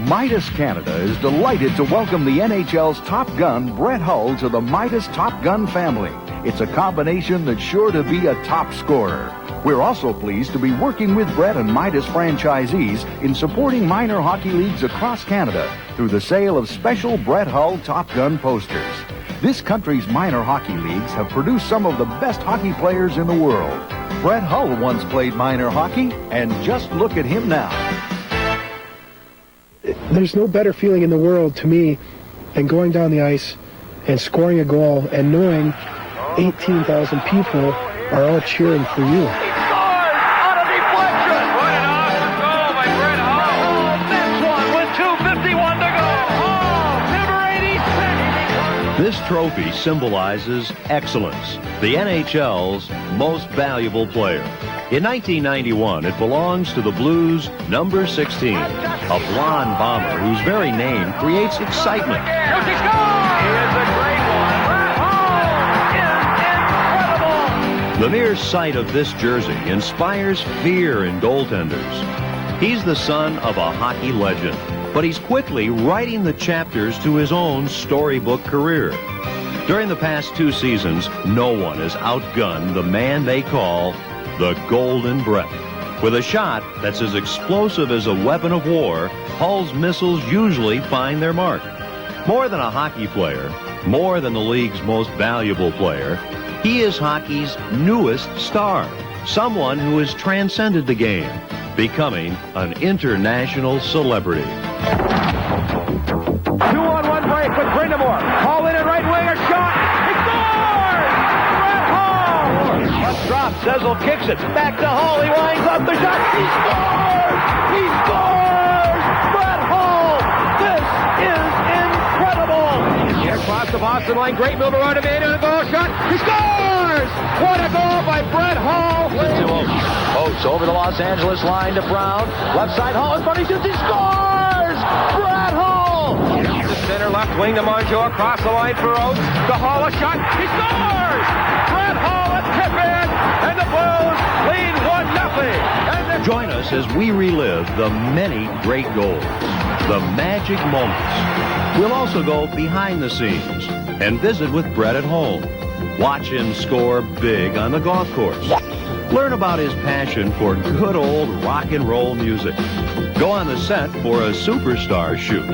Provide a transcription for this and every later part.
Midas Canada is delighted to welcome the NHL's top gun, Brett Hull, to the Midas Top Gun family. It's a combination that's sure to be a top scorer. We're also pleased to be working with Brett and Midas franchisees in supporting minor hockey leagues across Canada through the sale of special Brett Hull Top Gun posters. This country's minor hockey leagues have produced some of the best hockey players in the world. Brett Hull once played minor hockey, and just look at him now. There's no better feeling in the world to me than going down the ice and scoring a goal and knowing 18,000 people are all cheering for you. This trophy symbolizes excellence, the NHL's most valuable player. In 1991, it belongs to the Blues' number 16, a blonde bomber whose very name creates excitement. He is a great one. Incredible. The mere sight of this jersey inspires fear in goaltenders. He's the son of a hockey legend, but he's quickly writing the chapters to his own storybook career. During the past 2 seasons, no one has outgunned the man they call the Golden Brett. With a shot that's as explosive as a weapon of war, Hull's missiles usually find their mark. More than a hockey player, more than the league's most valuable player, he is hockey's newest star, someone who has transcended the game, becoming an international celebrity. 2-on-1 break with Brindamore. Hall in at right wing, a shot. He scores! Brett Hull! Puck drops. Sezel kicks it. Back to Hull. He winds up the shot. He scores! He scores! Brett Hull! This is incredible! Here across the Boston line. Great move around him. In a goal shot. He scores! What a goal by Brett Hull! Oates over the Los Angeles line to Brown. Left side, Hull in front. He shoots. He scores! Brett Hull! The center left wing to Monjo across the line for Oates. To Hull, a shot. He scores! Brett Hull, a tip in, and the Blues lead 1-0. Join us as we relive the many great goals, the magic moments. We'll also go behind the scenes and visit with Brett at home. Watch him score big on the golf course. Learn about his passion for good old rock and roll music. Go on the set for a superstar shoot.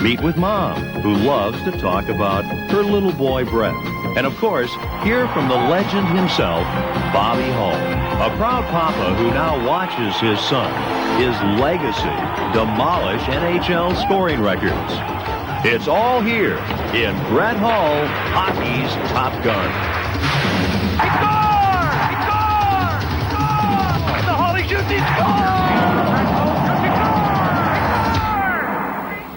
Meet with Mom, who loves to talk about her little boy Brett. And of course, hear from the legend himself, Bobby Hull, a proud papa who now watches his son, his legacy, demolish NHL scoring records. It's all here in Brett Hull, hockey's Top Gun. He scores! He scores! He scores! The Hull, he shoots, he scores!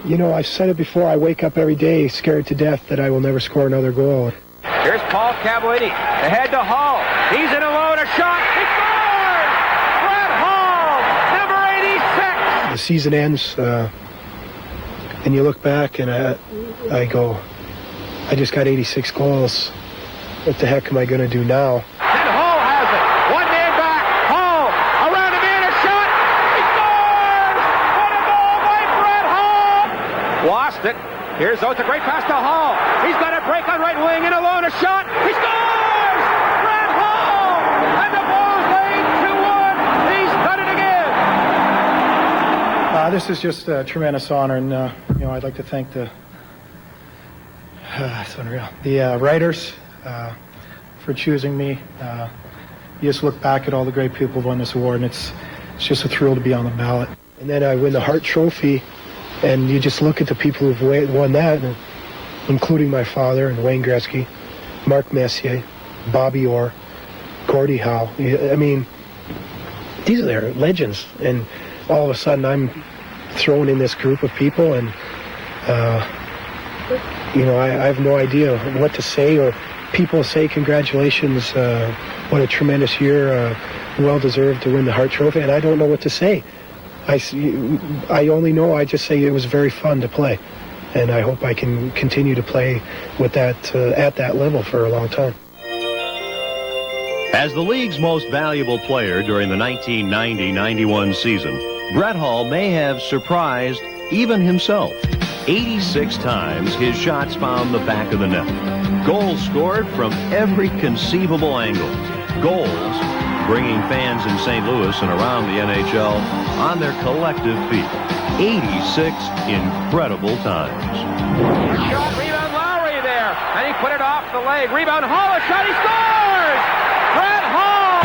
You know, I've said it before, I wake up every day scared to death that I will never score another goal. Here's Paul Cavallini. Ahead to Hull. He's in alone. A shot. He scores! Brett Hull, number 86. The season ends, and you look back and I go, I just got 86 goals. What the heck am I going to do now? And Hull has it. One man back. Hull around him in a shot. He scores! What a goal by Brett Hull! Lost it. Here's Oates, a great pass to Hull. He's got a break on right wing and alone, a shot. He scores! Brett Hull! And the Blues lead 2-1. He's done it again. This is just a tremendous honor, and I'd like to thank the it's unreal. The writers for choosing me. You just look back at all the great people who've won this award, and it's just a thrill to be on the ballot. And then I win the Hart Trophy, and you just look at the people who've won that, and including my father and Wayne Gretzky, Mark Messier, Bobby Orr, Gordie Howe. I mean, these are legends, and all of a sudden I'm thrown in this group of people, and I have no idea what to say. Or people say congratulations, what a tremendous year, well deserved to win the Hart Trophy, and I don't know what to say. I only know I just say it was very fun to play, and I hope I can continue to play with that at that level for a long time. As the league's most valuable player during the 1990-91 season, Brett Hull may have surprised even himself. 86 times his shots found the back of the net. Goals scored from every conceivable angle. Goals bringing fans in St. Louis and around the NHL on their collective feet. 86 incredible times. Shot, rebound, Lowry there, and he put it off the leg. Rebound, Hall, a shot, he scores! Brett Hull!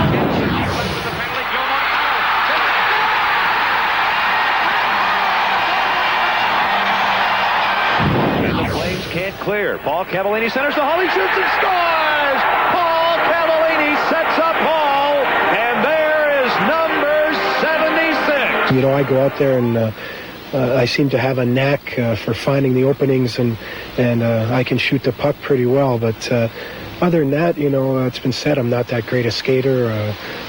And the Flames can't clear. Paul Cavallini centers to Hull, he shoots and scores! Paul Cavallini sets up Hull, and there is number 76. You know, I go out there and I seem to have a knack for finding the openings, and I can shoot the puck pretty well. But other than that, you know, it's been said I'm not that great a skater.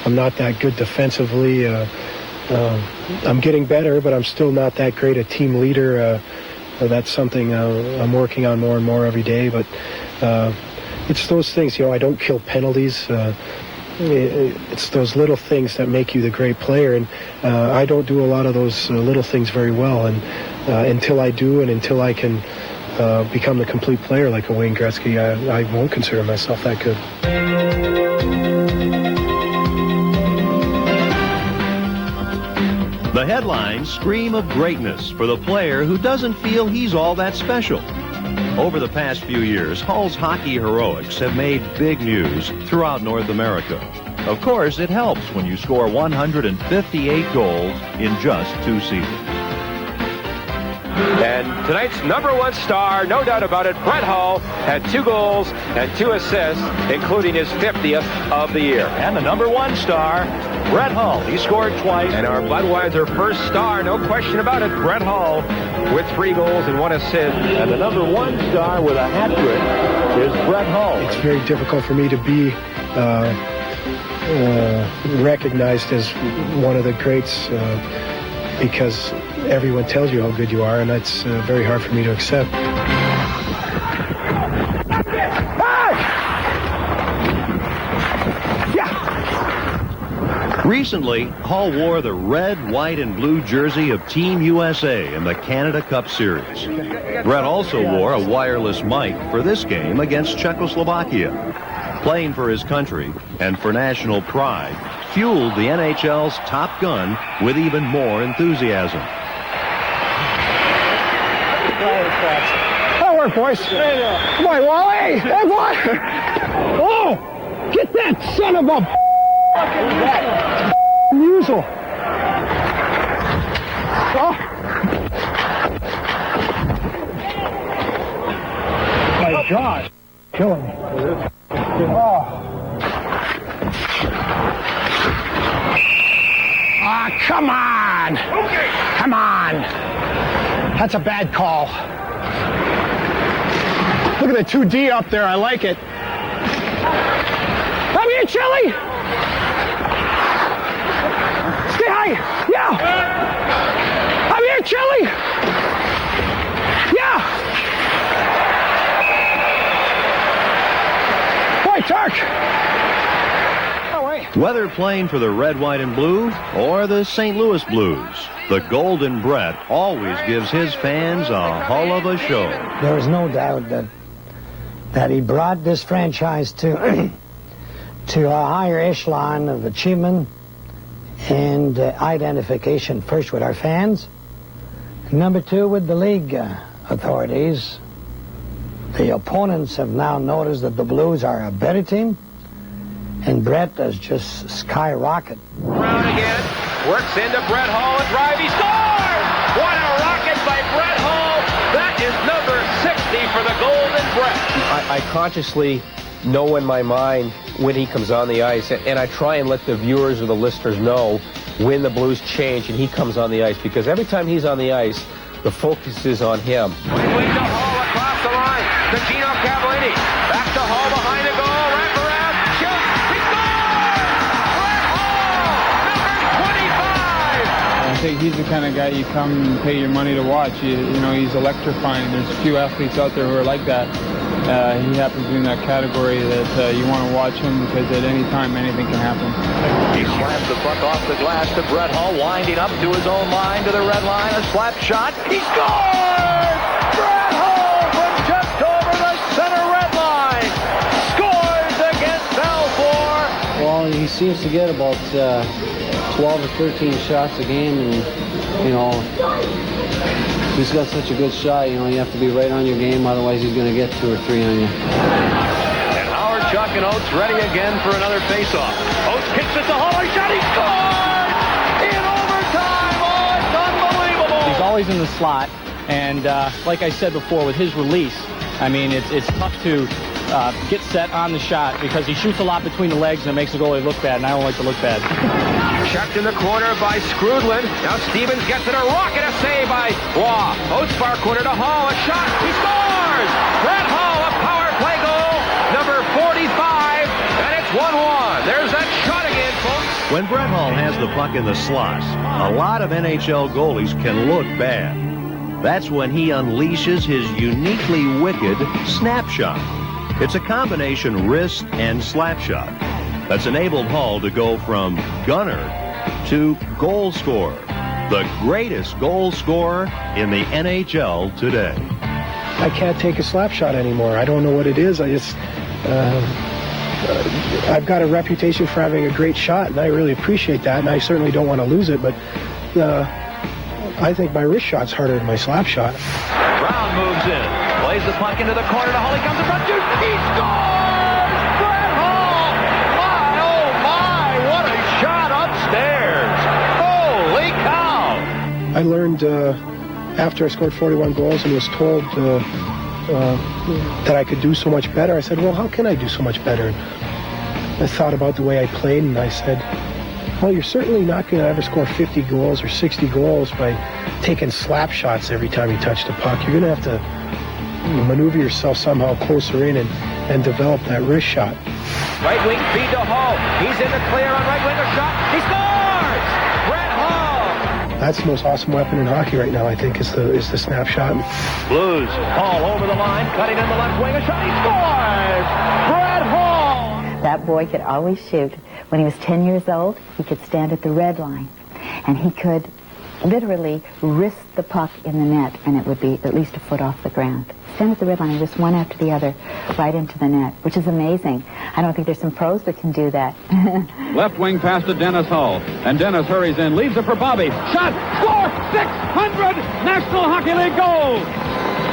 I'm not that good defensively. I'm getting better, but I'm still not that great a team leader. That's something I'm working on more and more every day. But it's those things, you know, I don't kill penalties. It's those little things that make you the great player, and I don't do a lot of those little things very well, and until I do, and until I can become the complete player like a Wayne Gretzky, I won't consider myself that good. The headlines scream of greatness for the player who doesn't feel he's all that special. Over the past few years, Hull's hockey heroics have made big news throughout North America. Of course, it helps when you score 158 goals in just 2 seasons. And tonight's number 1 star, no doubt about it, Brett Hull, had 2 goals and 2 assists, including his 50th of the year. And the number 1 star, Brett Hull. He scored twice. And our Budweiser first star, no question about it, Brett Hull, with 3 goals and 1 assist. And the number 1 star with a hat trick is Brett Hull. It's very difficult for me to be recognized as one of the greats because everyone tells you how good you are, and that's very hard for me to accept. Recently, Hull wore the red, white, and blue jersey of Team USA in the Canada Cup Series. Brett also wore a wireless mic for this game against Czechoslovakia. Playing for his country and for national pride fueled the NHL's top gun with even more enthusiasm. That'll work, boys. Come on, Wally. Hey, boy. Oh, get that son of a Musel. Oh. My God. Killing me. Oh. Ah, come on. Come on. That's a bad call. Look at the 2D up there. I like it. Come here, Chili. Stay high. Yeah. Come here, Chili. Yeah. Boy, Turk. Oh, wait. Whether playing for the red, white, and blue or the St. Louis Blues, the Golden Brett always gives his fans a hull of a show. There is no doubt that he brought this franchise to to a higher echelon of achievement and identification, first with our fans, number 2 with the league authorities. The opponents have now noticed that the Blues are a better team, and Brett has just skyrocketed. Brown again, works into Brett Hull, a drive, he scores! What a rocket by Brett Hull! That is number 60 for the Golden Brett. I consciously know in my mind when he comes on the ice, and I try and let the viewers or the listeners know when the Blues change and he comes on the ice, because every time he's on the ice, the focus is on him. Wing to Hall across the line, to Gino Cavallini, back to Hall behind the goal, wrap around, shoots, he scores! Brett Hull, number 25! I think he's the kind of guy you come and pay your money to watch. You know, he's electrifying. There's a few athletes out there who are like that. he happens to be in that category that you want to watch him because at any time anything can happen. He slams the puck off the glass to Brett Hull, winding up to his own line, to the red line, a slap shot. He scores! Brett Hull from just over the center red line scores against Balfour. Well, he seems to get about 12 or 13 shots a game, and, you know, he's got such a good shot, you know, you have to be right on your game, otherwise he's going to get 2 or 3 on you. And Howard, Chuck, and Oates ready again for another faceoff. Oates kicks it to Hull, a shot, he scores! In overtime, oh, it's unbelievable! He's always in the slot, and like I said before, with his release, I mean, it's tough to get set on the shot because he shoots a lot between the legs and it makes the goalie look bad, and I don't like to look bad. Checked in the corner by Scrudlin. Now Stevens gets it, a rocket, a save by Waugh. Oates far corner to Hall, a shot, he scores! Brett Hull, a power play goal, number 45, and it's 1-1. There's that shot again, folks. When Brett Hull has the puck in the slot, a lot of NHL goalies can look bad. That's when he unleashes his uniquely wicked snap shot. It's a combination wrist and slap shot that's enabled Hull to go from gunner to goal scorer, the greatest goal scorer in the NHL today. I can't take a slap shot anymore. I don't know what it is. I just, I've got a reputation for having a great shot, and I really appreciate that, and I certainly don't want to lose it, but I think my wrist shot's harder than my slap shot. Brown moves in, plays the puck into the corner to Hull, he comes in front, shoots, he scores! Brett Hull! My, oh my, what a shot upstairs! Holy cow! I learned after I scored 41 goals and was told that I could do so much better. I said, well, how can I do so much better? And I thought about the way I played, and I said, well, you're certainly not going to ever score 50 goals or 60 goals by taking slap shots every time you touch the puck. You're going to have to maneuver yourself somehow closer in and develop that wrist shot. Right wing feed to Hull. He's in the clear on right wing, a shot. He scores! Brett Hull! That's the most awesome weapon in hockey right now, I think, is the snap shot. Blues, Hull over the line, cutting in the left wing, a shot. He scores! Brett Hull! That boy could always shoot. When he was 10 years old, he could stand at the red line, and he could literally wrist the puck in the net, and it would be at least a foot off the ground. Stand at the red line, just one after the other, right into the net, which is amazing. I don't think there's some pros that can do that. Left wing pass to Dennis Hull, and Dennis hurries in, leaves it for Bobby. Shot, score, 600 National Hockey League goals!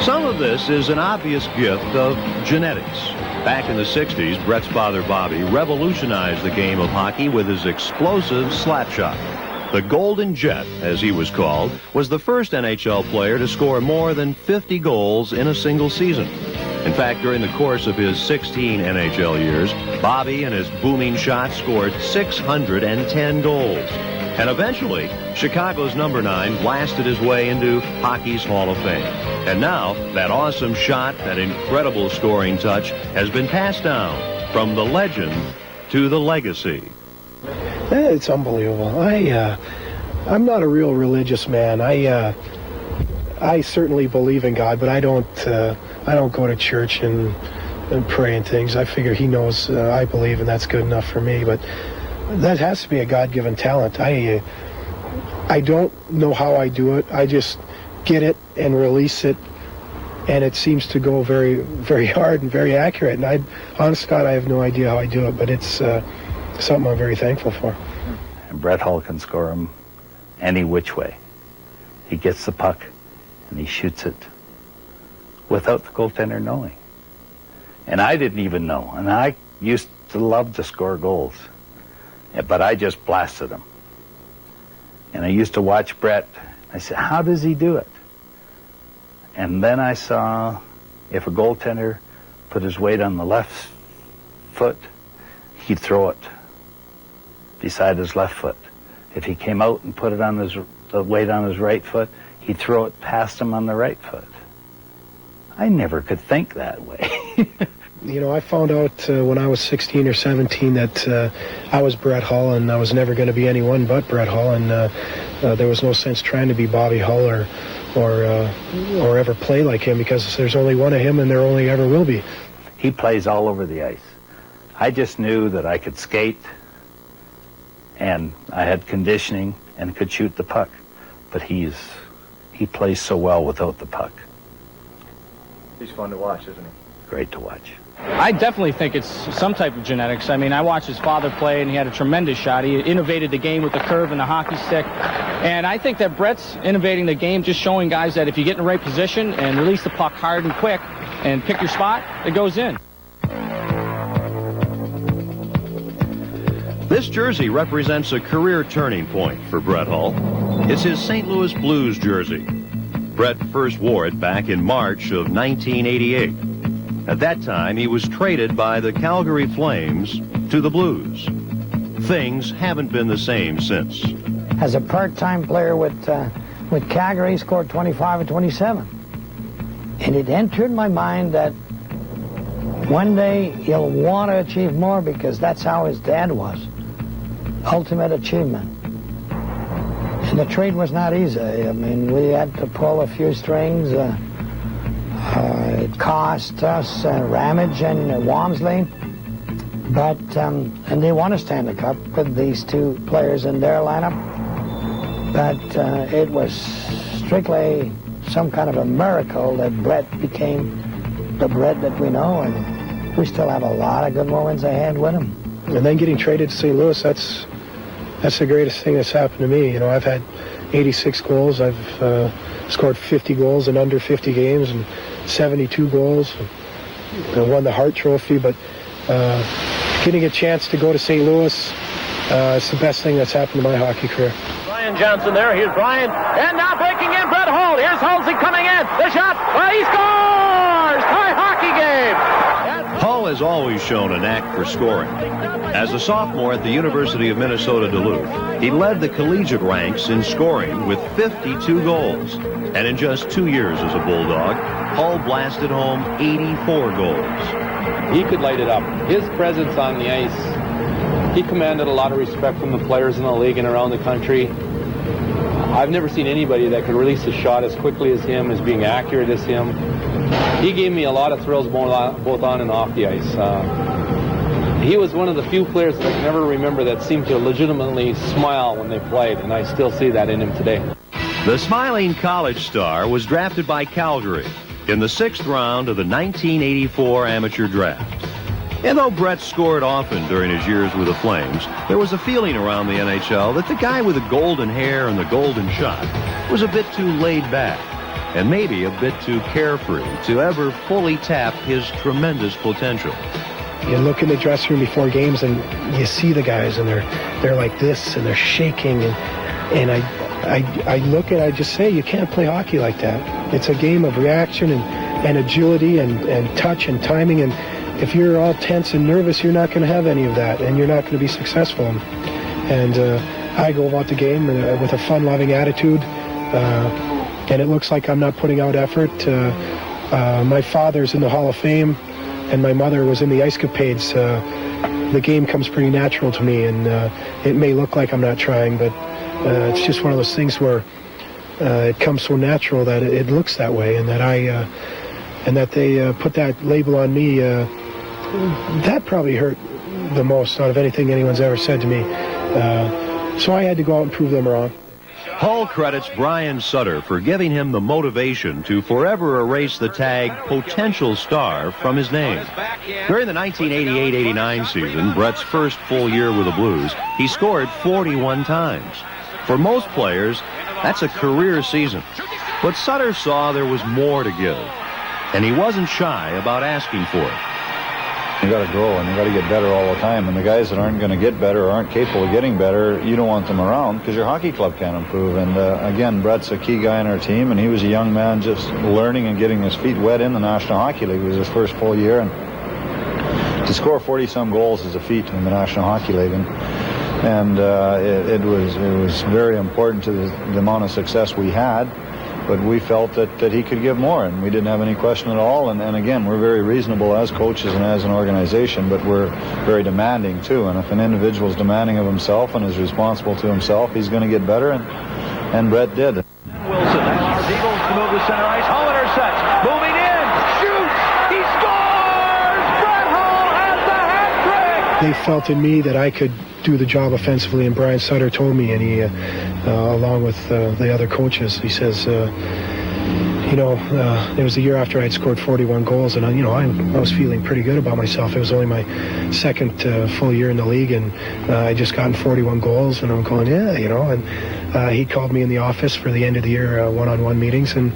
Some of this is an obvious gift of genetics. Back in the 60s, Brett's father, Bobby, revolutionized the game of hockey with his explosive slap shot. The Golden Jet, as he was called, was the first NHL player to score more than 50 goals in a single season. In fact, during the course of his 16 NHL years, Bobby and his booming shot scored 610 goals. And eventually, Chicago's number 9 blasted his way into hockey's Hall of Fame. And now, that awesome shot, that incredible scoring touch, has been passed down from the legend to the legacy. It's unbelievable. I'm not a real religious man. I certainly believe in God, but I don't go to church and pray and things. I figure He knows I believe, and that's good enough for me. But that has to be a God-given talent. I don't know how I do it. I just get it and release it, and it seems to go very, very hard and very accurate. And honest to God, I have no idea how I do it, but it's something I'm very thankful for. And Brett Hull can score him any which way. He gets the puck and he shoots it without the goaltender knowing. And I didn't even know. And I used to love to score goals, but I just blasted him. And I used to watch Brett. I said, how does he do it? And then I saw if a goaltender put his weight on the left foot, he'd throw it beside his left foot. If he came out and put it on the weight on his right foot, he'd throw it past him on the right foot. I never could think that way. You know, I found out when I was 16 or 17 that I was Brett Hull, and I was never going to be anyone but Brett Hull, and there was no sense trying to be Bobby Hull or or ever play like him, because there's only one of him and there only ever will be. He plays all over the ice. I just knew that I could skate, and I had conditioning and could shoot the puck. But he plays so well without the puck. He's fun to watch, isn't he? Great to watch. I definitely think it's some type of genetics. I mean, I watched his father play, and he had a tremendous shot. He innovated the game with the curve and the hockey stick. And I think that Brett's innovating the game, just showing guys that if you get in the right position and release the puck hard and quick and pick your spot, it goes in. This jersey represents a career turning point for Brett Hull. It's his St. Louis Blues jersey. Brett first wore it back in March of 1988. At that time, he was traded by the Calgary Flames to the Blues. Things haven't been the same since. As a part-time player with Calgary, he scored 25 and 27. And it entered my mind that one day he'll want to achieve more, because that's how his dad was. Ultimate achievement. And the trade was not easy. I mean, we had to pull a few strings. It cost us Ramage and Walmsley. But, and they won a Stanley Cup with these two players in their lineup. But it was strictly some kind of a miracle that Brett became the Brett that we know, and we still have a lot of good moments ahead with him. And then getting traded to St. Louis, that's the greatest thing that's happened to me. You know, I've had 86 goals. I've scored 50 goals in under 50 games and 72 goals. I won the Hart Trophy, but getting a chance to go to St. Louis, it's the best thing that's happened to my hockey career. Brian Johnson there. Here's Brian. And now breaking in, Brett Hull. Here's Halsey coming in. The shot. He scores! Tie hockey game. Hull has always shown a knack for scoring. As a sophomore at the University of Minnesota Duluth, he led the collegiate ranks in scoring with 52 goals. And in just 2 years as a Bulldog, Hull blasted home 84 goals. He could light it up. His presence on the ice, he commanded a lot of respect from the players in the league and around the country. I've never seen anybody that could release a shot as quickly as him, as being accurate as him. He gave me a lot of thrills both on and off the ice. He was one of the few players that I can never remember that seemed to legitimately smile when they played, and I still see that in him today. The smiling college star was drafted by Calgary in the 6th round of the 1984 amateur draft. And though Brett scored often during his years with the Flames, there was a feeling around the NHL that the guy with the golden hair and the golden shot was a bit too laid back and maybe a bit too carefree to ever fully tap his tremendous potential. You look in the dressing room before games and you see the guys, and they're like this, and they're shaking, and I look and I just say, you can't play hockey like that. It's a game of reaction and agility and touch and timing, and if you're all tense and nervous, you're not going to have any of that, and you're not going to be successful. And I go about the game with a fun-loving attitude, and it looks like I'm not putting out effort. My father's in the Hall of Fame, and my mother was in the Ice Capades. The game comes pretty natural to me, and it may look like I'm not trying, but it's just one of those things where it comes so natural that it looks that way, and that they put that label on me. That probably hurt the most out of anything anyone's ever said to me. So I had to go out and prove them wrong. Hull credits Brian Sutter for giving him the motivation to forever erase the tag potential star from his name. During the 1988-89 season, Brett's first full year with the Blues, he scored 41 times. For most players, that's a career season. But Sutter saw there was more to give, and he wasn't shy about asking for it. You got to grow, and you got to get better all the time. And the guys that aren't going to get better or aren't capable of getting better, you don't want them around because your hockey club can't improve. And again, Brett's a key guy in our team, and he was a young man just learning and getting his feet wet in the National Hockey League. It was his first full year, and to score 40-some goals is a feat in the National Hockey League. And it was very important to the amount of success we had. But we felt that he could give more, and we didn't have any question at all. And again, we're very reasonable as coaches and as an organization, but we're very demanding too. And if an individual is demanding of himself and is responsible to himself, he's going to get better, and Brett did. Wilson, now angles to move to center ice. Hull intercepts. Moving in. Shoots. He scores! Brett Hull has the hat trick! They felt in me that I could do the job offensively, and Brian Sutter told me, and he, along with the other coaches, he says, it was the year after I'd scored 41 goals, and I was feeling pretty good about myself. It was only my second full year in the league, and I just gotten 41 goals, and I'm going, and he called me in the office for the end of the year one-on-one meetings, and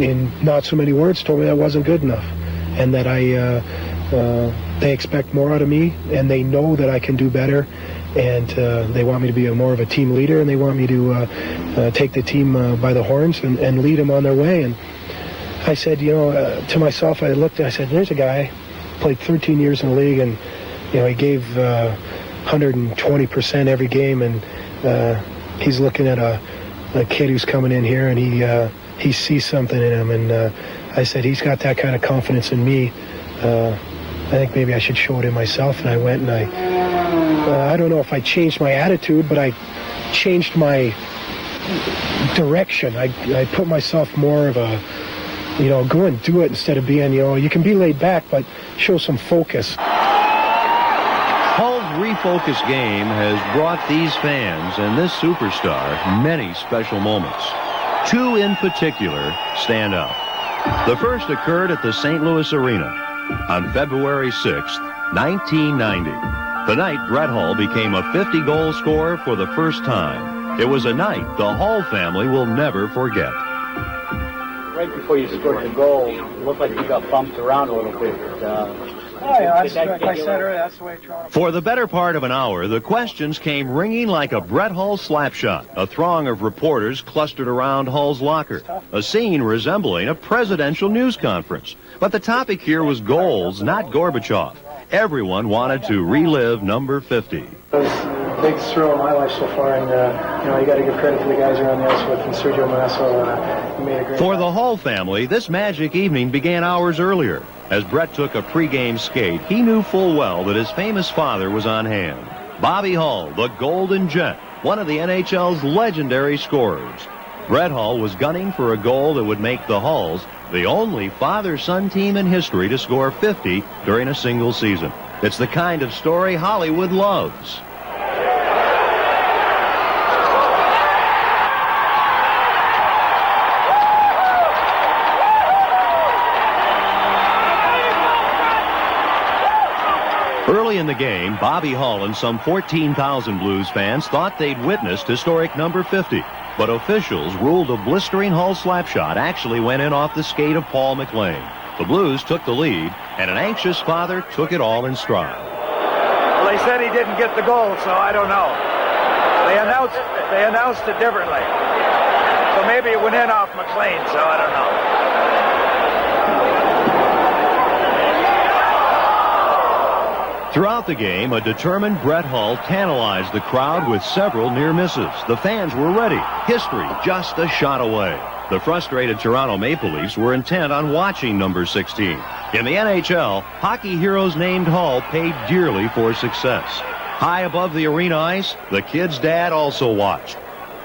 in not so many words told me that wasn't good enough, and that they expect more out of me, and they know that I can do better, and they want me to be more of a team leader, and they want me to take the team by the horns and lead them on their way. And I said, to myself, I looked and I said, there's a guy, played 13 years in the league, and he gave 120% every game, and he's looking at a kid who's coming in here, and he sees something in him, and I said, he's got that kind of confidence in me. I think maybe I should show it in myself, and I went and I don't know if I changed my attitude, but I changed my direction. I put myself more of a, go and do it instead of being, you can be laid back, but show some focus. Hull's refocused game has brought these fans and this superstar many special moments. Two in particular stand out. The first occurred at the St. Louis Arena on February 6th, 1990. The night Brett Hull became a 50-goal scorer for the first time. It was a night the Hull family will never forget. Right before you scored the goal, it looked like you got bumped around a little bit. That's the way Toronto. For the better part of an hour, the questions came ringing like a Brett Hull slapshot. A throng of reporters clustered around Hull's locker, a scene resembling a presidential news conference. But the topic here was goals, not Gorbachev. Everyone wanted to relive number 50. It was the biggest thrill of my life so far, and you got to give credit to the guys around the ice with, and Sergio Manasso made a great. For the Hull family, this magic evening began hours earlier. As Brett took a pregame skate, he knew full well that his famous father was on hand. Bobby Hull, the Golden Jet, one of the NHL's legendary scorers. Brett Hull was gunning for a goal that would make the Hulls the only father-son team in history to score 50 during a single season. It's the kind of story Hollywood loves. Early in the game, Bobby Hull and some 14,000 Blues fans thought they'd witnessed historic number 50. But officials ruled a blistering Hull slapshot actually went in off the skate of Paul McLean. The Blues took the lead, and an anxious father took it all in stride. Well, they said he didn't get the goal, so I don't know. They announced it differently. So maybe it went in off McLean, so I don't know. Throughout the game, a determined Brett Hull tantalized the crowd with several near misses. The fans were ready. History just a shot away. The frustrated Toronto Maple Leafs were intent on watching number 16. In the NHL, hockey heroes named Hull paid dearly for success. High above the arena ice, the kid's dad also watched.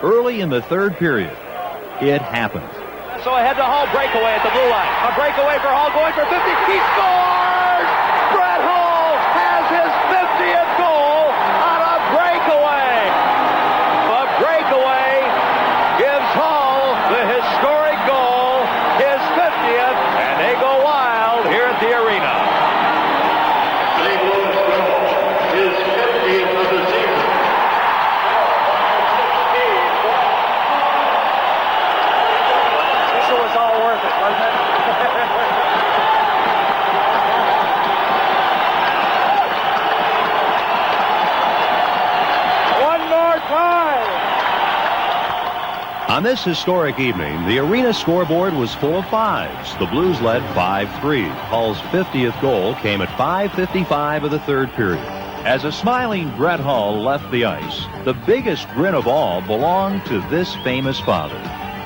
Early in the third period, it happened. So ahead to Hull, breakaway at the blue line. A breakaway for Hull, going for 50. He scores! Brett Hull has his 50th goal on a breakaway. The breakaway gives Hull the historic goal, his 50th, and they go wild here at the arena. His 50th of the season. This was all worth it, wasn't it? On this historic evening, the arena scoreboard was full of fives. The Blues led 5-3. Hull's 50th goal came at 5:55 of the third period. As a smiling Brett Hull left the ice, the biggest grin of all belonged to this famous father.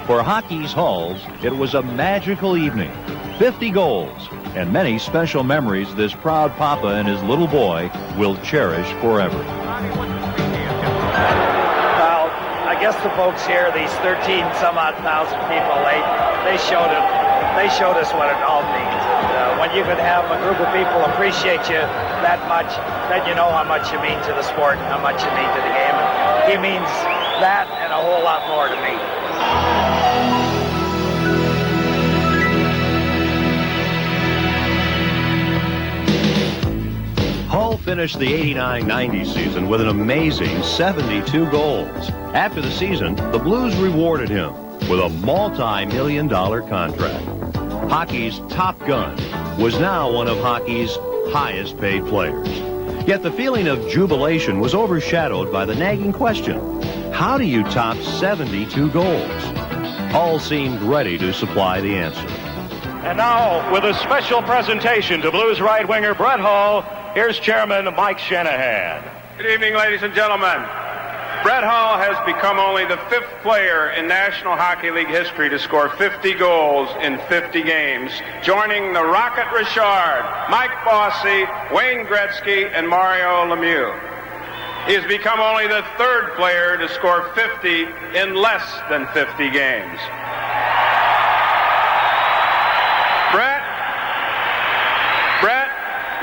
For hockey's Hulls, it was a magical evening. 50 goals and many special memories this proud papa and his little boy will cherish forever. I guess just the folks here, these 13 some odd thousand people, they showed us what it all means. And when you could have a group of people appreciate you that much, then you know how much you mean to the sport and how much you mean to the game. And he means that and a whole lot more to me. Hull finished the 89-90 season with an amazing 72 goals. After the season, the Blues rewarded him with a multi-million-dollar contract. Hockey's top gun was now one of hockey's highest-paid players. Yet the feeling of jubilation was overshadowed by the nagging question, how do you top 72 goals? Hull seemed ready to supply the answer. And now, with a special presentation to Blues right winger Brett Hull, here's Chairman Mike Shanahan. Good evening, ladies and gentlemen. Brett Hull has become only the 5th player in National Hockey League history to score 50 goals in 50 games, joining the Rocket Richard, Mike Bossy, Wayne Gretzky, and Mario Lemieux. He has become only the 3rd player to score 50 in less than 50 games. Brett,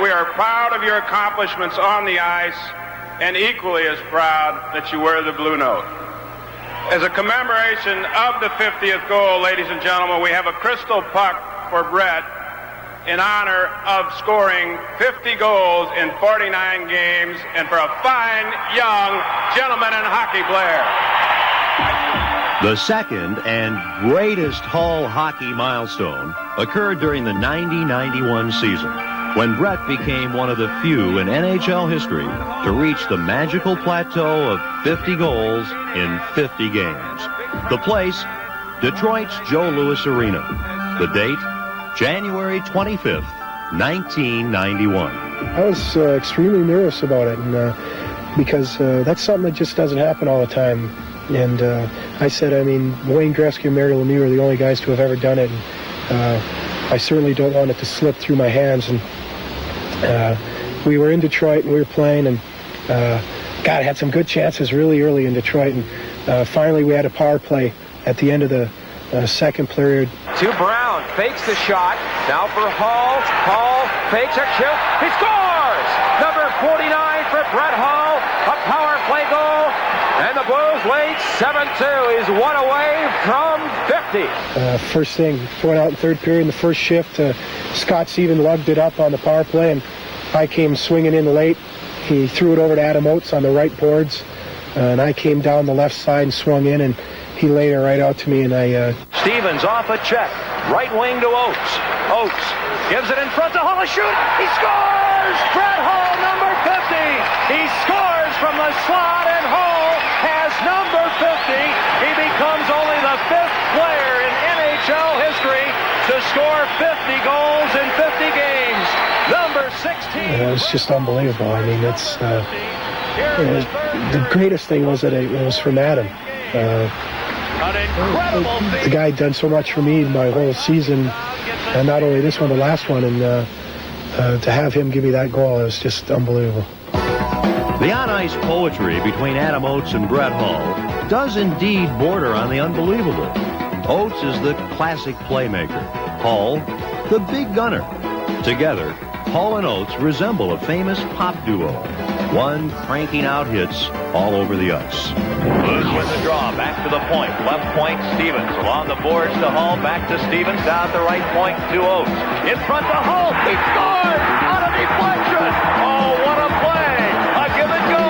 we are proud of your accomplishments on the ice, and equally as proud that you wear the blue note. As a commemoration of the 50th goal, ladies and gentlemen, we have a crystal puck for Brett in honor of scoring 50 goals in 49 games and for a fine young gentleman and hockey player. The second and greatest Hull hockey milestone occurred during the 90-91 season, when Brett became one of the few in NHL history to reach the magical plateau of 50 goals in 50 games. The place, Detroit's Joe Louis Arena. The date, January 25th, 1991. I was extremely nervous about it, and because that's something that just doesn't happen all the time. And I said, Wayne Gretzky and Mario Lemieux are the only guys to have ever done it. And, I certainly don't want it to slip through my hands. And we were in Detroit and we were playing, and had some good chances really early in Detroit. And finally we had a power play at the end of the second period. To Brown, fakes the shot. Now for Hull. Hull fakes a shoot. He scores! Number 49 for Brett Hull. A power play goal. And the Blues lead 7-2. He's one away from 50. First thing, going out in third period in the first shift, Scott Stevens lugged it up on the power play, and I came swinging in late. He threw it over to Adam Oates on the right boards, and I came down the left side and swung in, and he laid it right out to me, and I... Stevens off a check. Right wing to Oates. Oates gives it in front to Hull. A shoot. He scores! Brett Hull, number 50. He scores from the slot, and Hull has number 50. He becomes only the 5th player in NHL history to score 50 goals in 50 games. Number 16. It was just unbelievable. It's the greatest thing was that it was from Adam. The guy had done so much for me my whole season, and not only this one, the last one, and to have him give me that goal, it was just unbelievable. The on-ice poetry between Adam Oates and Brett Hull does indeed border on the unbelievable. Oates is the classic playmaker. Hull, the big gunner. Together, Hull and Oates resemble a famous pop duo, one cranking out hits all over the ice. Blues win the draw. Back to the point. Left point, Stevens. Along the boards to Hull. Back to Stevens. Down the right point to Oates. In front to Hull. He scores! On a deflection! Oh, what a play! A give and go!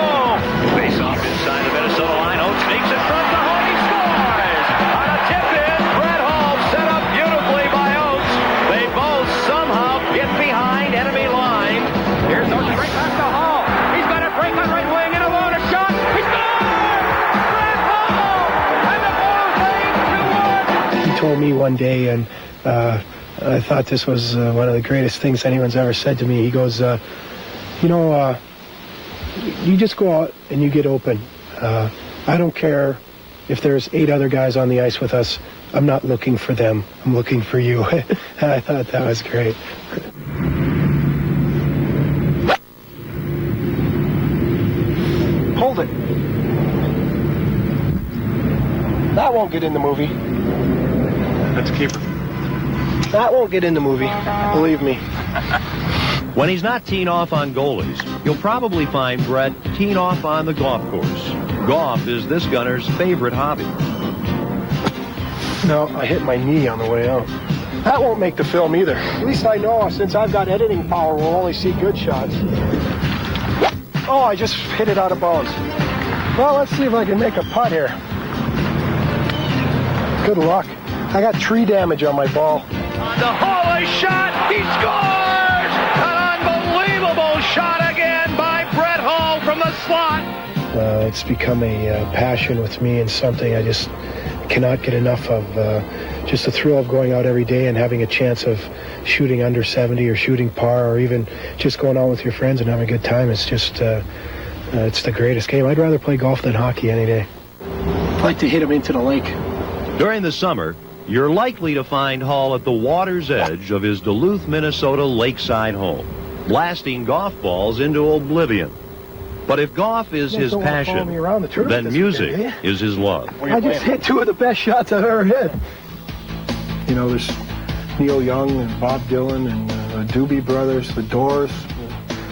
Face off inside the Minnesota line. Oates sneaks in front to Hull. He scores! On a tip in. Brett Hull set up beautifully by Oates. They both somehow get behind enemy line. Here's Oates right back to Hull. He's got a break on right wing and alone a shot. He scores! Brett Hull! And the Blues lead 2-1. He told me one day, and I thought this was one of the greatest things anyone's ever said to me. He goes, you just go out and you get open. I don't care if there's 8 other guys on the ice with us. I'm not looking for them. I'm looking for you. And I thought that was great. Hold it. won't get in the movie. That's a keeper. That won't get in the movie, believe me. When he's not teeing off on goalies, you'll probably find Brett teeing off on the golf course. Golf is this gunner's favorite hobby. No, I hit my knee on the way out. That won't make the film either. At least I know, since I've got editing power, we'll only see good shots. Oh, I just hit it out of bounds. Well, let's see if I can make a putt here. Good luck. I got tree damage on my ball. The Hawley shot, he scores! An unbelievable shot again by Brett Hall from the slot. It's become a passion with me and something I just cannot get enough of. Just the thrill of going out every day and having a chance of shooting under 70 or shooting par or even just going out with your friends and having a good time. It's just, it's the greatest game. I'd rather play golf than hockey any day. I'd like to hit him into the lake. During the summer, you're likely to find Hall at the water's edge of his Duluth, Minnesota lakeside home, blasting golf balls into oblivion. But if golf is his passion, then music is his love. I just hit two of the best shots I've ever hit. You know, there's Neil Young and Bob Dylan and the Doobie Brothers, the Doors,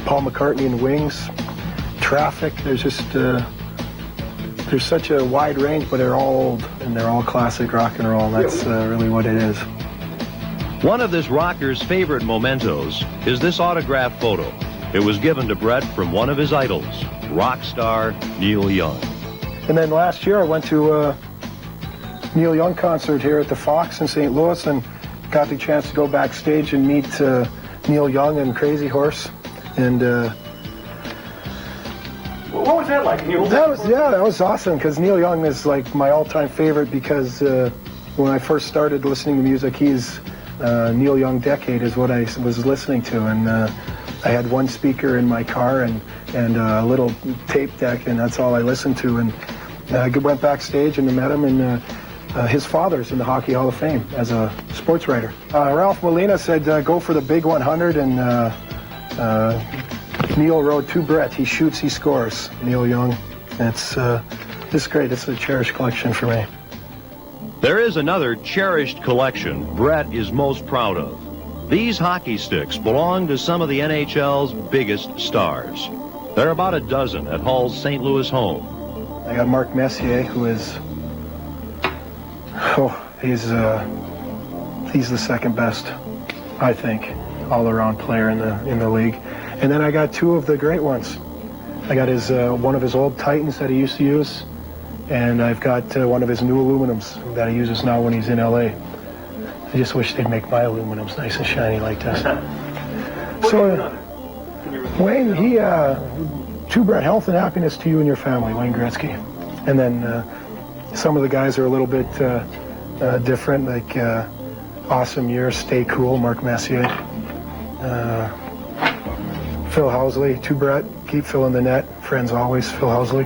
Paul McCartney and Wings, Traffic. There's just, there's such a wide range, but they're all old and they're all classic rock and roll. That's really what it is. One of this rocker's favorite mementos is this autographed photo. It was given to Brett from one of his idols, rock star Neil Young. And then last year I went to a Neil Young concert here at the Fox in St. Louis and got the chance to go backstage and meet Neil Young and Crazy Horse. And what was that like? That was awesome because Neil Young is like my all-time favorite because when I first started listening to music, he's Neil Young Decade is what I was listening to, and I had one speaker in my car and a little tape deck, and that's all I listened to. And I went backstage and met him, and his father's in the Hockey Hall of Fame as a sports writer. Ralph Molina said, go for the big 100, and Neil wrote to Brett, he shoots, he scores. Neil Young. It's great. It's a cherished collection for me. There is another cherished collection Brett is most proud of. These hockey sticks belong to some of the NHL's biggest stars. There are about a dozen at Hull's St. Louis home. I got Mark Messier, who is, he's the second best, I think, all-around player in the league. And then I got two of the great ones. I got his one of his old Titans that he used to use, and I've got one of his new aluminums that he uses now when he's in LA. I just wish they'd make my aluminums nice and shiny like this. So, Wayne, to Brett, health and happiness to you and your family, Wayne Gretzky. And then some of the guys are a little bit different, like Awesome Year, Stay Cool, Mark Messier. Phil Housley, to Brett, keep filling the net, friends always, Phil Housley.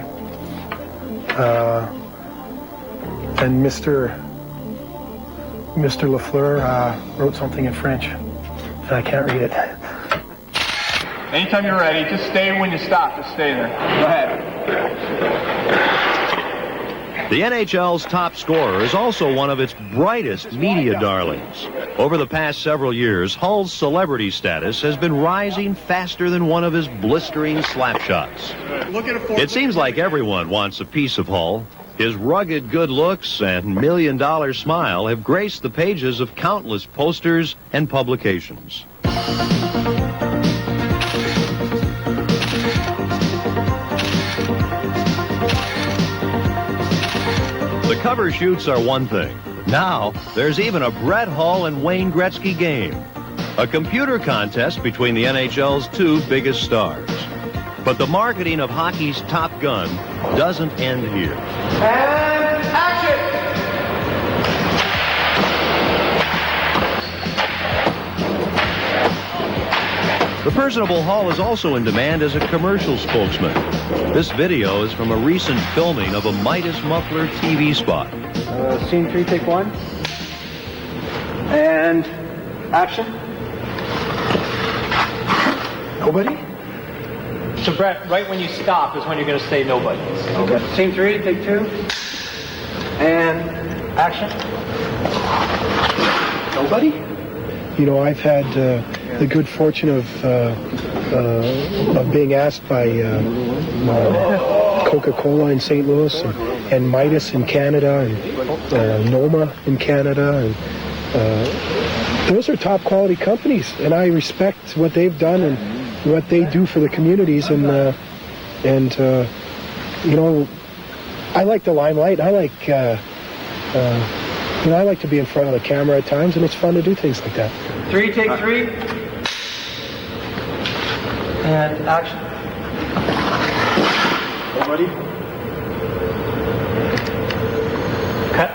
And Mr. Lafleur wrote something in French, and I can't read it. Anytime you're ready, just stay when you stop. Just stay there. Go ahead. The NHL's top scorer is also one of its brightest media darlings. Over the past several years, Hull's celebrity status has been rising faster than one of his blistering slap shots. It seems like everyone wants a piece of Hull. His rugged good looks and $1 million smile have graced the pages of countless posters and publications. The cover shoots are one thing. Now, there's even a Brett Hull and Wayne Gretzky game. A computer contest between the NHL's two biggest stars. But the marketing of hockey's Top Gun doesn't end here. And action! The personable Hull is also in demand as a commercial spokesman. This video is from a recent filming of a Midas Muffler TV spot. Scene 3, take 1. And action. Nobody? So, Brett, right when you stop is when you're going to say nobody. Okay. Scene 3, take 2. And Action. Nobody? You know, I've had the good fortune of being asked by Coca-Cola in St. Louis and Midas in Canada and Noma in Canada. And those are top quality companies, and I respect what they've done and what they do for the communities. And you know, I like the limelight. I like you know, I like to be in front of the camera at times, and it's fun to do things like that. 3, take 3. And action. Nobody? Cut.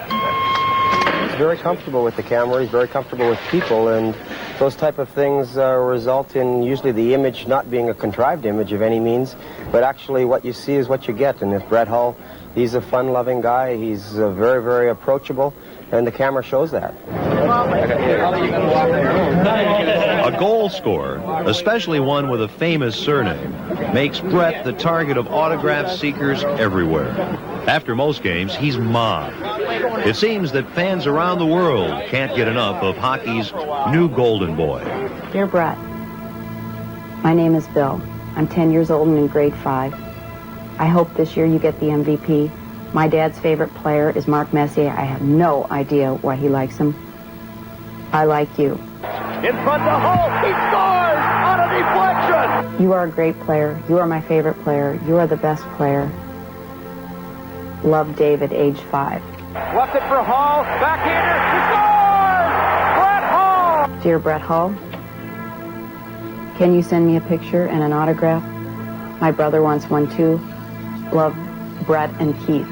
He's very comfortable with the camera. He's very comfortable with people, and those type of things result in usually the image not being a contrived image of any means, but actually what you see is what you get. And if Brett Hull, he's a fun-loving guy. He's very, very approachable, and the camera shows that. A goal scorer, especially one with a famous surname, makes Brett the target of autograph seekers everywhere. After most games, he's mobbed. It seems that fans around the world can't get enough of hockey's new golden boy. Dear Brett, my name is Bill. I'm 10 years old and in grade 5. I hope this year you get the MVP. My dad's favorite player is Mark Messier. I have no idea why he likes him. I like you. In front of Hull, he scores on a deflection. You are a great player. You are my favorite player. You are the best player. Love, David, age 5. Left it for Hull. Backhander. He scores! Brett Hull! Dear Brett Hull, can you send me a picture and an autograph? My brother wants one too. Love, Brett and Keith.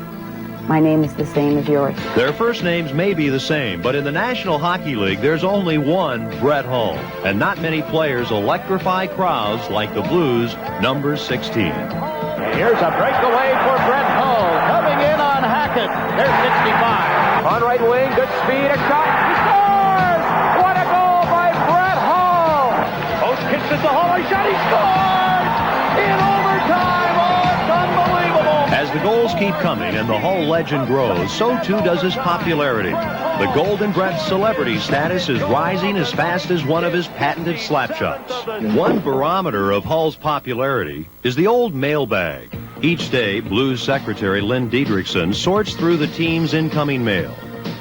My name is the same as yours. Their first names may be the same, but in the National Hockey League, there's only one Brett Hull, and not many players electrify crowds like the Blues' number 16. Here's a breakaway for Brett Hull. Coming in on Hackett. There's 65. On right wing, good speed, a shot. He scores! What a goal by Brett Hull! Post kicks it to Hull. A shot, he scores! In overtime! Oh, it's unbelievable! As the goals keep coming and the Hull legend grows, so too does his popularity. The Golden Brett celebrity status is rising as fast as one of his patented slap shots. One barometer of Hull's popularity is the old mailbag. Each day, Blues secretary Lynn Diedrichson sorts through the team's incoming mail.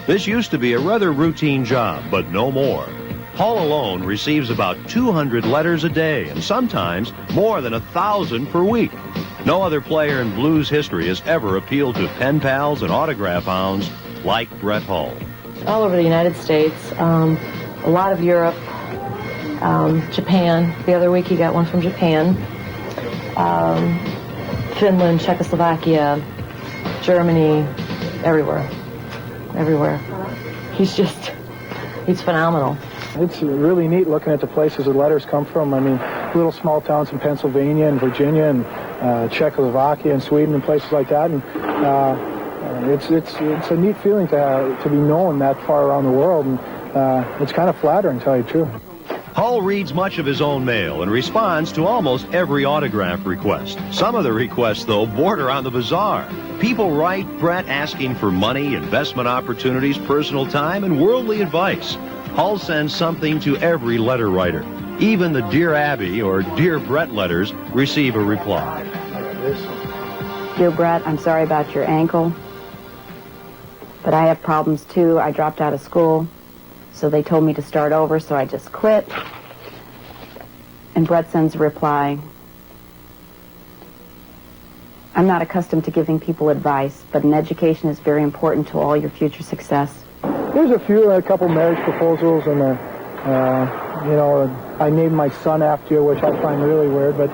This used to be a rather routine job, but no more. Hull alone receives about 200 letters a day, and sometimes more than 1,000 per week. No other player in Blues history has ever appealed to pen pals and autograph hounds like Brett Hull. All over the United States, a lot of Europe, Japan. The other week he got one from Japan. Finland, Czechoslovakia, Germany, everywhere. He's phenomenal. It's really neat looking at the places the letters come from. I mean, little small towns in Pennsylvania and Virginia and Czechoslovakia and Sweden and places like that. And it's a neat feeling to be known that far around the world. And it's kind of flattering, to tell you the truth. Hull reads much of his own mail and responds to almost every autograph request. Some of the requests, though, border on the bizarre. People write Brett asking for money, investment opportunities, personal time, and worldly advice. Hull sends something to every letter writer. Even the Dear Abby or Dear Brett letters receive a reply. Dear Brett, I'm sorry about your ankle, but I have problems too. I dropped out of school, so they told me to start over, so I just quit. And Brett sends a reply. I'm not accustomed to giving people advice, but an education is very important to all your future success. There's a couple marriage proposals, and I named my son after you, which I find really weird. But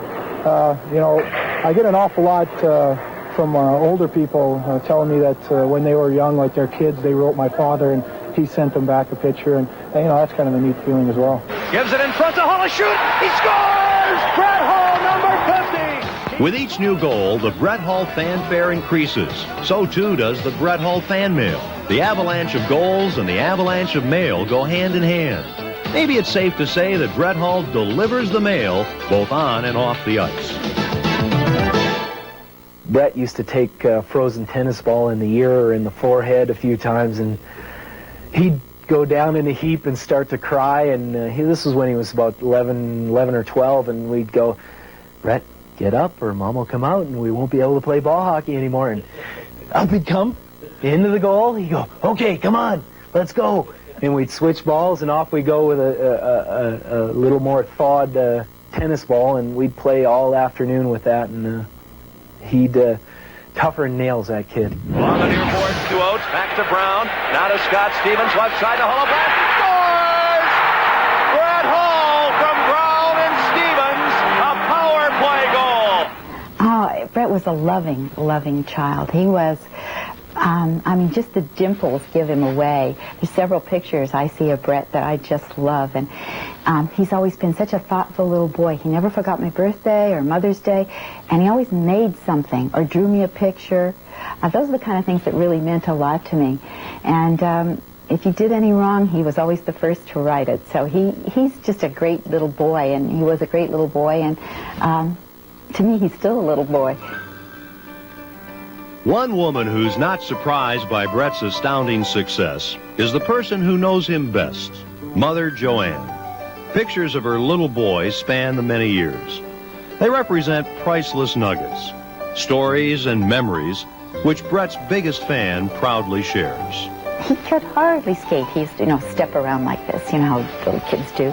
I get an awful lot from older people telling me that when they were young, like their kids, they wrote my father, and he sent them back a picture, and that's kind of a neat feeling as well. Gives it in front to Hull, a shoot. He scores! Brett Hull, number 50. With each new goal, the Brett Hull fanfare increases. So too does the Brett Hull fan mail. The avalanche of goals and the avalanche of mail go hand in hand. Maybe it's safe to say that Brett Hull delivers the mail both on and off the ice. Brett used to take a frozen tennis ball in the ear or in the forehead a few times, and he'd go down in a heap and start to cry. And this was when he was about 11 or 12, and we'd go, Brett, get up or Mom will come out and we won't be able to play ball hockey anymore. And up he'd come into the goal. He'd go, okay, come on, let's go. And we'd switch balls, and off we go with a little more thawed tennis ball, and we'd play all afternoon with that. And he'd tougher than nails, that kid. On the near boards to Oates, back to Brown, now to Scott Stevens, left side to Holobrand, scores! Brett Hull from Brown and Stevens, a power play goal. Oh, Brett was a loving, loving child. He was, I mean, just the dimples give him away. There's several pictures I see of Brett that I just love, and he's always been such a thoughtful little boy. He never forgot my birthday or Mother's Day, and he always made something or drew me a picture. Those are the kind of things that really meant a lot to me. And if you did any wrong, he was always the first to right it. So he's just a great little boy, and he was a great little boy, and to me, he's still a little boy. One woman who's not surprised by Brett's astounding success is the person who knows him best, Mother Joanne. Pictures of her little boy span the many years. They represent priceless nuggets, stories and memories which Brett's biggest fan proudly shares. He could hardly skate. He used to, step around like this, how little kids do.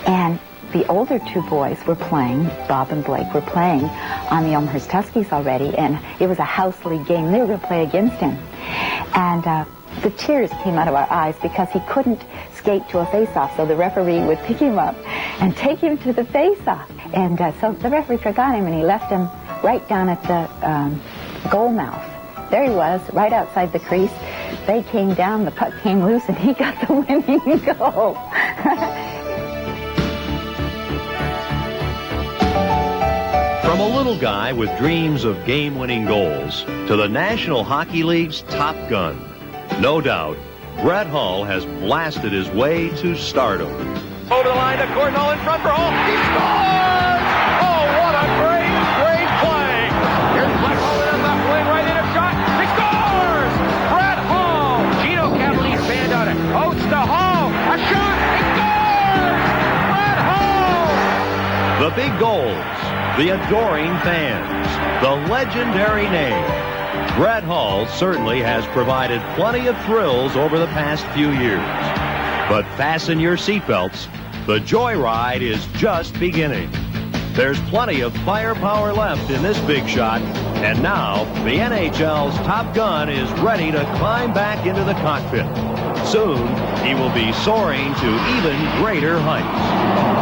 And the older two boys were playing, Bob and Blake were playing on the Elmhurst Huskies already, and it was a house league game. They were going to play against him. And the tears came out of our eyes because he couldn't skate to a face-off, so the referee would pick him up and take him to the face-off. And so the referee forgot him, and he left him right down at the goal mouth. There he was, right outside the crease. They came down, the puck came loose, and he got the winning goal. From a little guy with dreams of game-winning goals to the National Hockey League's top gun, no doubt, Brett Hull has blasted his way to stardom. Over the line to Cornell in front for Hull. He scores! Oh, what a great, great play. Here's Black Hull in the left wing, right in a shot. He scores! Brett Hull. Gino Cavalier band on it. Oates to Hull. A shot. He scores! Brett Hull! The big goals, the adoring fans, the legendary name. Brett Hull certainly has provided plenty of thrills over the past few years. But fasten your seatbelts. The joyride is just beginning. There's plenty of firepower left in this big shot. And now, the NHL's top gun is ready to climb back into the cockpit. Soon, he will be soaring to even greater heights.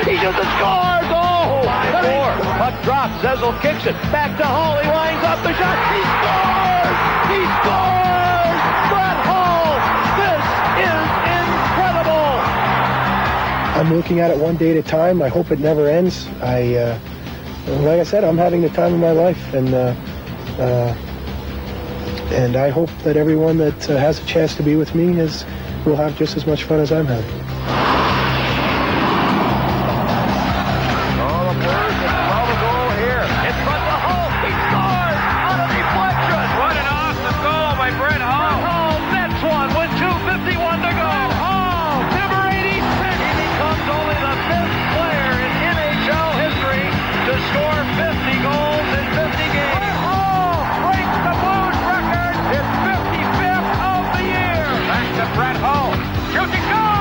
He just scores! Oh! 5-4. Puck drops. Zezel kicks it. Back to Hull. He lines up the shot. He scores! He scores! Brett Hull! This is incredible! I'm looking at it one day at a time. I hope it never ends. Like I said, I'm having the time of my life, and I hope that everyone that has a chance to be with me will have just as much fun as I'm having. Brett Hull shooting goal!